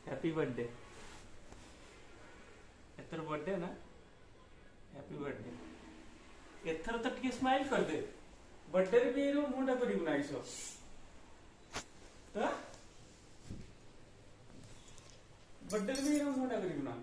Happy birthday एथर birthday ना happy birthday एथर तो टिके स्माइल कर दे बर्थडे रे भी रो मुंडा करी बनाइसो तो बर्थडे रे भी रो मुंडा करी बना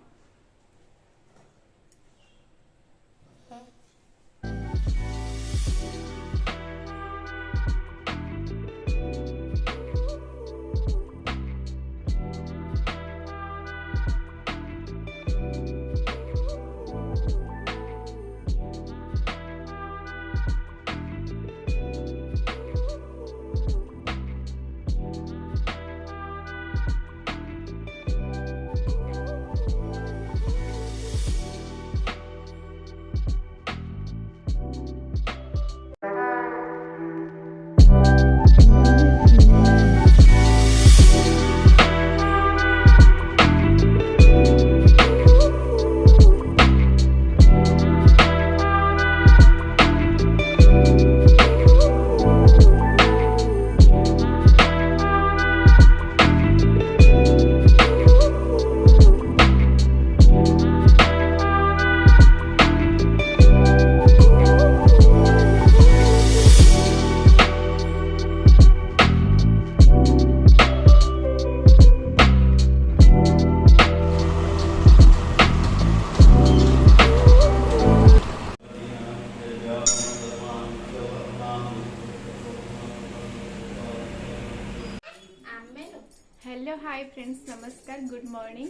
हेलो हाय फ्रेंड्स नमस्कार गुड मॉर्निंग।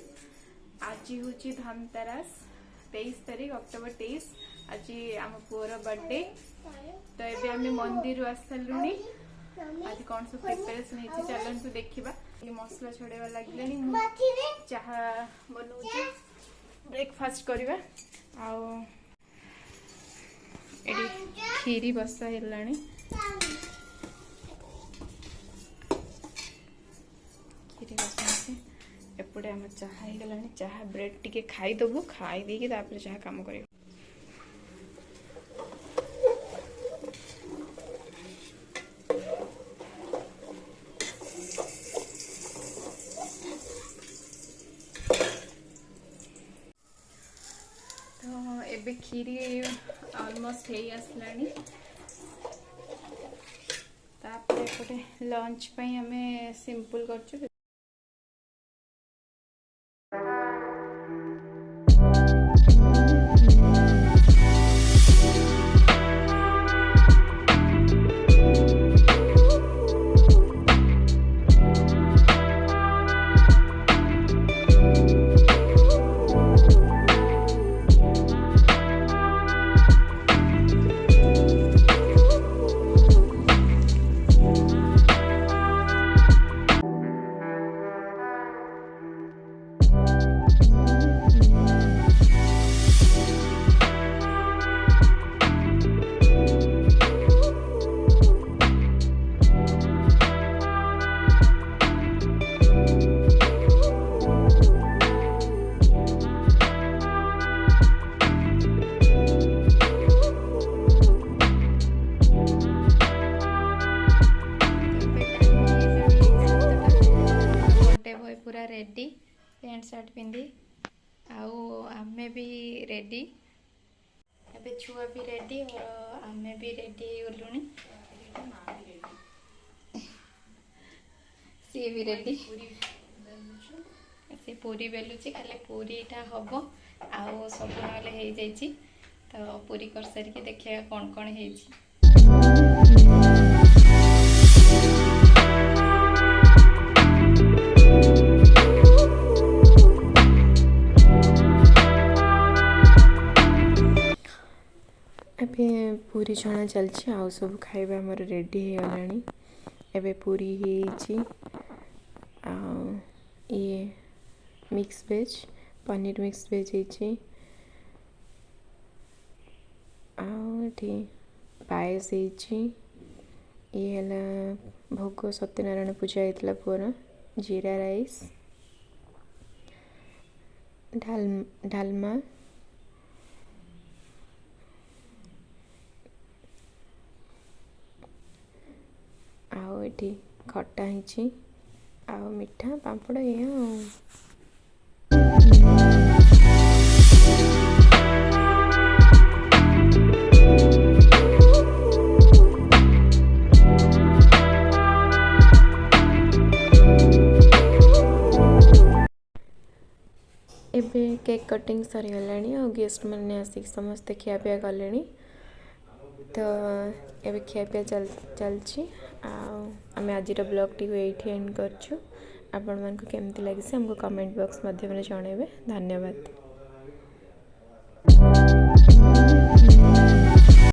आज हूँ धनतेरस 23 तारीख अक्टोबर 23। आज आम पुअर बर्थडे तो ये आम मंदिर आसलु आज कौन सब प्रिपरेशन है चलतु देखा मसला छड़ेवा लगे चाह बनाऊँ ब्रेकफास्ट करवा खीरी बसा है एपटे आम चाह हो चाह ब्रेड टिके खाईदबू खाई देकी चाह कम कर तो एबे खीरी ऑलमोस्ट हो आसलानी तापर एपटे लंच पे हमें सिंपल कर पूरा रेडी पैंट शर्ट पिंधि आमे भी रेडी अबे छुआ भी रेडी और आमे भी रेडी गलुनी सी भी रेडी से पूरी बेलुची खाली पूरीटा हम आउ सब ना तो पूरी कर सारिके देखिए कौन कौन है अबे पूरी छणा चलछि आउ सब खाइबा हमर रेडी हे गलानी एबे पूरी हे ये mix veg paneer mix veg हे पायस ये भोग सत्यनारायण पूजा होता पुअर जीरा राइस डालमा आउ खटा ही मिठा पापड़ ये केक कटिंग सरीगलानी और गेस्ट मैंने आसिक समस्ते खियापिया कले तो ये खियापिया चलती आम आज ब्लॉग टी ये एंड करछु आपण मन को केमती लगी हमको कमेंट बॉक्स माध्यम जनइबे। धन्यवाद।